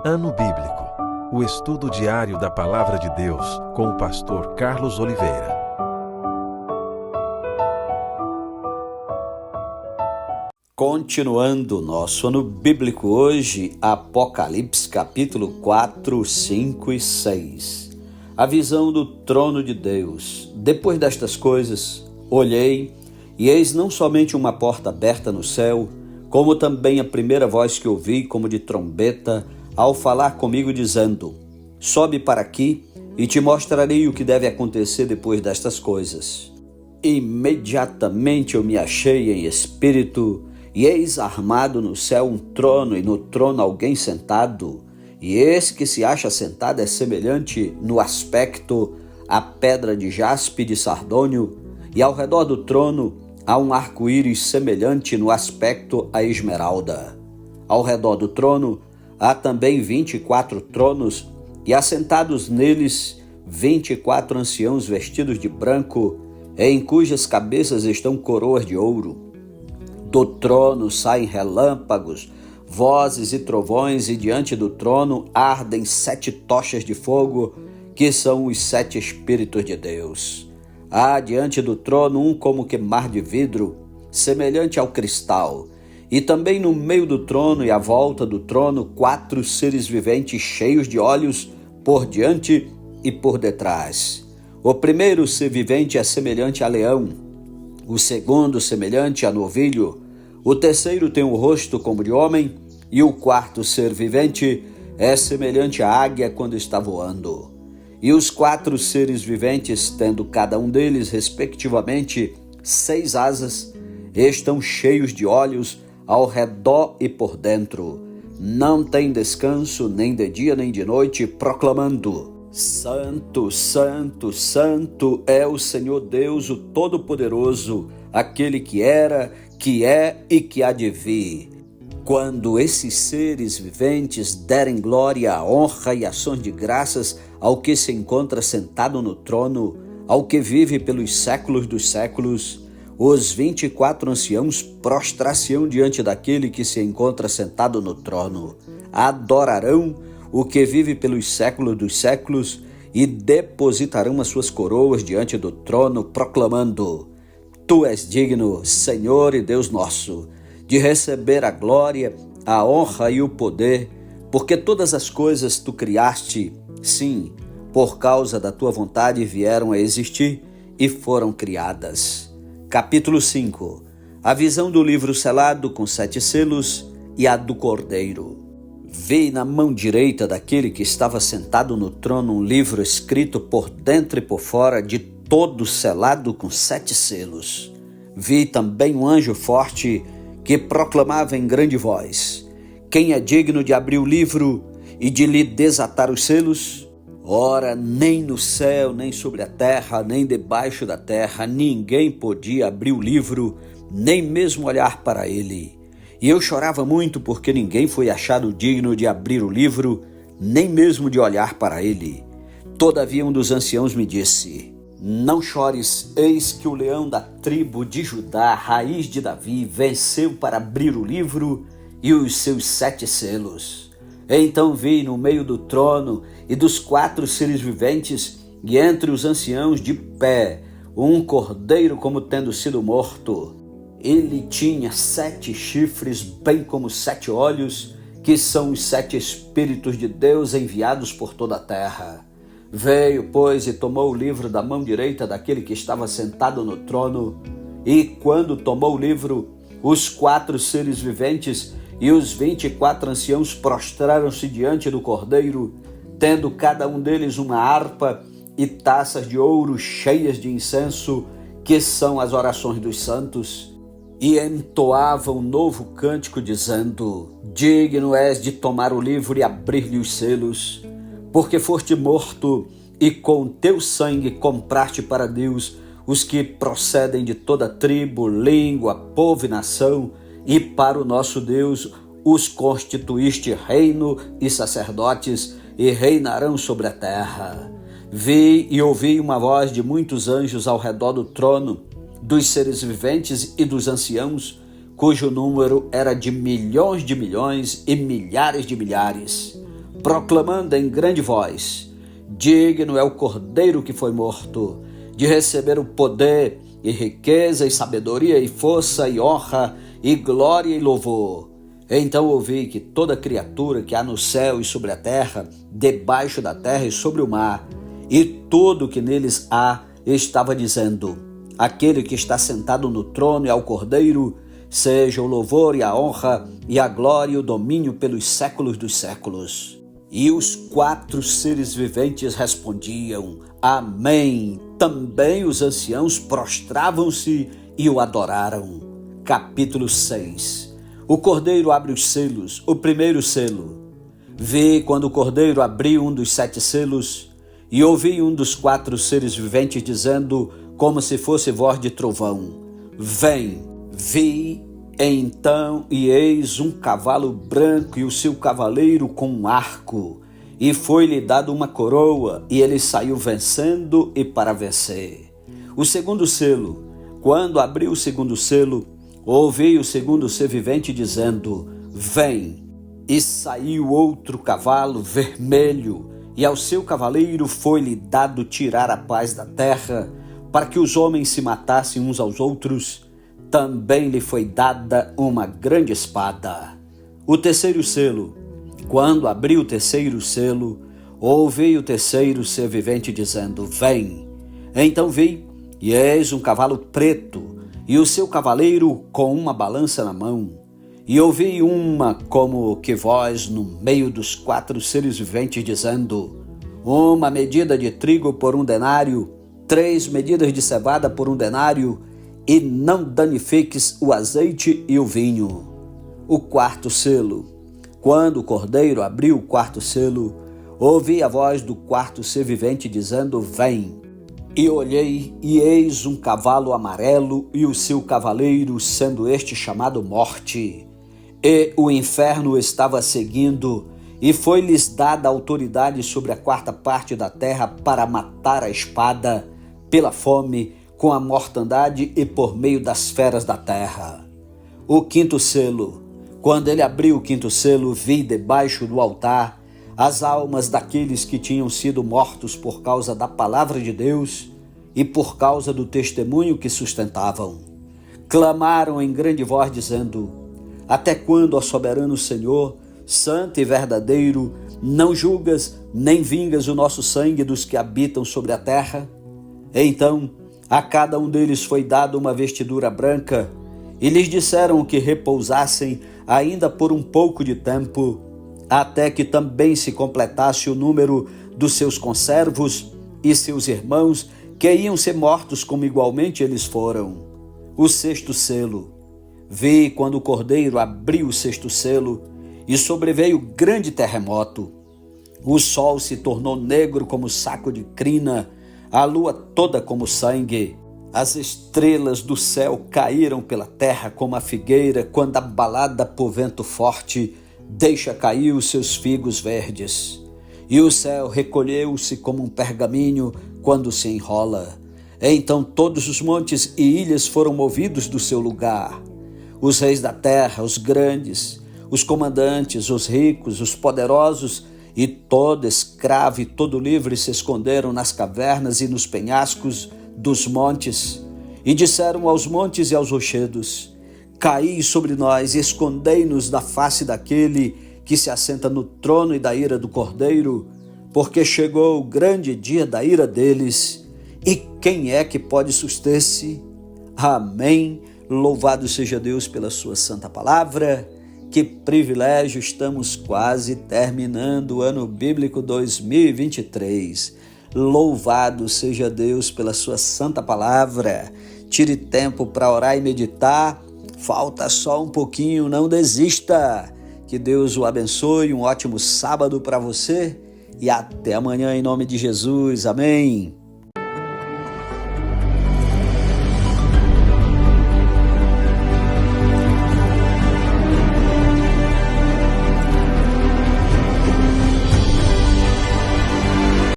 Ano Bíblico. O estudo diário da Palavra de Deus com o pastor Carlos Oliveira. Continuando nosso ano bíblico hoje, Apocalipse capítulo 4, 5 e 6. A visão do trono de Deus. Depois destas coisas, olhei, e eis não somente uma porta aberta no céu, como também a primeira voz que ouvi como de trombeta, ao falar comigo dizendo: sobe para aqui e te mostrarei o que deve acontecer depois destas coisas. Imediatamente eu me achei em espírito, e eis armado no céu um trono, e no trono alguém sentado, e esse que se acha sentado é semelhante no aspecto à pedra de jaspe de sardônio, e ao redor do trono há um arco-íris semelhante no aspecto à esmeralda. Ao redor do trono há também 24 tronos, e assentados neles 24 anciãos vestidos de branco, em cujas cabeças estão coroas de ouro. Do trono saem relâmpagos, vozes e trovões, e diante do trono ardem 7 tochas de fogo, que são os 7 Espíritos de Deus. Há diante do trono um como que mar de vidro, semelhante ao cristal, e também no meio do trono e à volta do trono 4 seres viventes cheios de olhos por diante e por detrás. O primeiro ser vivente é semelhante a leão, o segundo semelhante a novilho, o terceiro tem o rosto como de homem, e o quarto ser vivente é semelhante à águia quando está voando. E os 4 seres viventes, tendo cada um deles, respectivamente, 6 asas, estão cheios de olhos ao redor e por dentro. Não tem descanso, nem de dia nem de noite, proclamando: Santo, Santo, Santo é o Senhor Deus, o Todo-Poderoso, aquele que era, que é e que há de vir. Quando esses seres viventes derem glória, honra e ações de graças ao que se encontra sentado no trono, ao que vive pelos séculos dos séculos, os 24 anciãos prostrar-se-ão diante daquele que se encontra sentado no trono, adorarão o que vive pelos séculos dos séculos e depositarão as suas coroas diante do trono, proclamando: Tu és digno, Senhor e Deus nosso, de receber a glória, a honra e o poder, porque todas as coisas tu criaste, sim, por causa da tua vontade vieram a existir e foram criadas. Capítulo 5. A visão do livro selado com 7 selos e a do Cordeiro. Vi na mão direita daquele que estava sentado no trono um livro escrito por dentro e por fora, de todo selado com 7 selos. Vi também um anjo forte que proclamava em grande voz: quem é digno de abrir o livro e de lhe desatar os selos? Ora, nem no céu, nem sobre a terra, nem debaixo da terra, ninguém podia abrir o livro, nem mesmo olhar para ele. E eu chorava muito porque ninguém foi achado digno de abrir o livro, nem mesmo de olhar para ele. Todavia um dos anciãos me disse: não chores, eis que o leão da tribo de Judá, raiz de Davi, venceu para abrir o livro e os seus 7 selos. Então vi no meio do trono e dos 4 seres viventes, e entre os anciãos de pé, um cordeiro como tendo sido morto. Ele tinha 7 chifres, bem como 7 olhos, que são os 7 Espíritos de Deus enviados por toda a terra. Veio, pois, e tomou o livro da mão direita daquele que estava sentado no trono, e quando tomou o livro, os 4 seres viventes e os 24 anciãos prostraram-se diante do Cordeiro, tendo cada um deles uma harpa e taças de ouro cheias de incenso, que são as orações dos santos, e entoavam um novo cântico, dizendo: digno és de tomar o livro e abrir-lhe os selos, porque foste morto, e com teu sangue compraste para Deus os que procedem de toda tribo, língua, povo e nação, e para o nosso Deus os constituíste reino e sacerdotes, e reinarão sobre a terra. Vi e ouvi uma voz de muitos anjos ao redor do trono, dos seres viventes e dos anciãos, cujo número era de milhões e milhares, proclamando em grande voz: digno é o Cordeiro que foi morto, de receber o poder e riqueza e sabedoria e força e honra e glória e louvor. Então ouvi que toda criatura que há no céu e sobre a terra, debaixo da terra e sobre o mar, e tudo que neles há, estava dizendo: aquele que está sentado no trono e ao Cordeiro, seja o louvor e a honra e a glória e o domínio pelos séculos dos séculos. E os 4 seres viventes respondiam: Amém. Também os anciãos prostravam-se e o adoraram. Capítulo 6. O Cordeiro abre os selos, o primeiro selo. Vi quando o Cordeiro abriu um dos 7 selos, e ouvi um dos 4 seres viventes dizendo, como se fosse voz de trovão: Vem. Vi então, e eis um cavalo branco e o seu cavaleiro com um arco, e foi-lhe dado uma coroa, e ele saiu vencendo e para vencer. O segundo selo. Quando abriu o segundo selo, ouvi o segundo ser vivente dizendo: Vem. E saiu outro cavalo vermelho, e ao seu cavaleiro foi-lhe dado tirar a paz da terra, para que os homens se matassem uns aos outros. Também lhe foi dada uma grande espada. O terceiro selo. Quando abriu o terceiro selo, ouvi o terceiro ser vivente dizendo: Vem. Então vi, e eis um cavalo preto, e o seu cavaleiro com uma balança na mão. E ouvi uma como que voz no meio dos 4 seres viventes dizendo: uma medida de trigo por 1 denário, 3 medidas de cevada por 1 denário, e não danifiques o azeite e o vinho. O quarto selo. Quando o Cordeiro abriu o quarto selo, ouvi a voz do quarto ser vivente dizendo: Vem. E olhei, e eis um cavalo amarelo, e o seu cavaleiro, sendo este chamado Morte. E o inferno estava seguindo, e foi-lhes dada autoridade sobre a 4ª parte da terra para matar a espada, pela fome, com a mortandade e por meio das feras da terra. O quinto selo. Quando ele abriu o quinto selo, vi debaixo do altar as almas daqueles que tinham sido mortos por causa da palavra de Deus e por causa do testemunho que sustentavam. Clamaram em grande voz dizendo: Até quando, ó soberano Senhor, santo e verdadeiro, não julgas nem vingas o nosso sangue dos que habitam sobre a terra? Então a cada um deles foi dada uma vestidura branca, e lhes disseram que repousassem ainda por um pouco de tempo, até que também se completasse o número dos seus conservos e seus irmãos, que iam ser mortos como igualmente eles foram. O sexto selo. Vi quando o Cordeiro abriu o sexto selo, e sobreveio grande terremoto. O sol se tornou negro como saco de crina, a lua toda como sangue. As estrelas do céu caíram pela terra como a figueira, quando abalada por vento forte, deixa cair os seus figos verdes. E o céu recolheu-se como um pergaminho quando se enrola. Então todos os montes e ilhas foram movidos do seu lugar. Os reis da terra, os grandes, os comandantes, os ricos, os poderosos, e todo escravo e todo livre se esconderam nas cavernas e nos penhascos dos montes, e disseram aos montes e aos rochedos: Caí sobre nós e escondei-nos da face daquele que se assenta no trono e da ira do Cordeiro, porque chegou o grande dia da ira deles, e quem é que pode suster-se? Amém. Louvado seja Deus pela sua santa palavra. Que privilégio, estamos quase terminando o ano bíblico 2023. Louvado seja Deus pela sua santa palavra. Tire tempo para orar e meditar. Falta só um pouquinho, não desista. Que Deus o abençoe, um ótimo sábado para você e até amanhã em nome de Jesus. Amém.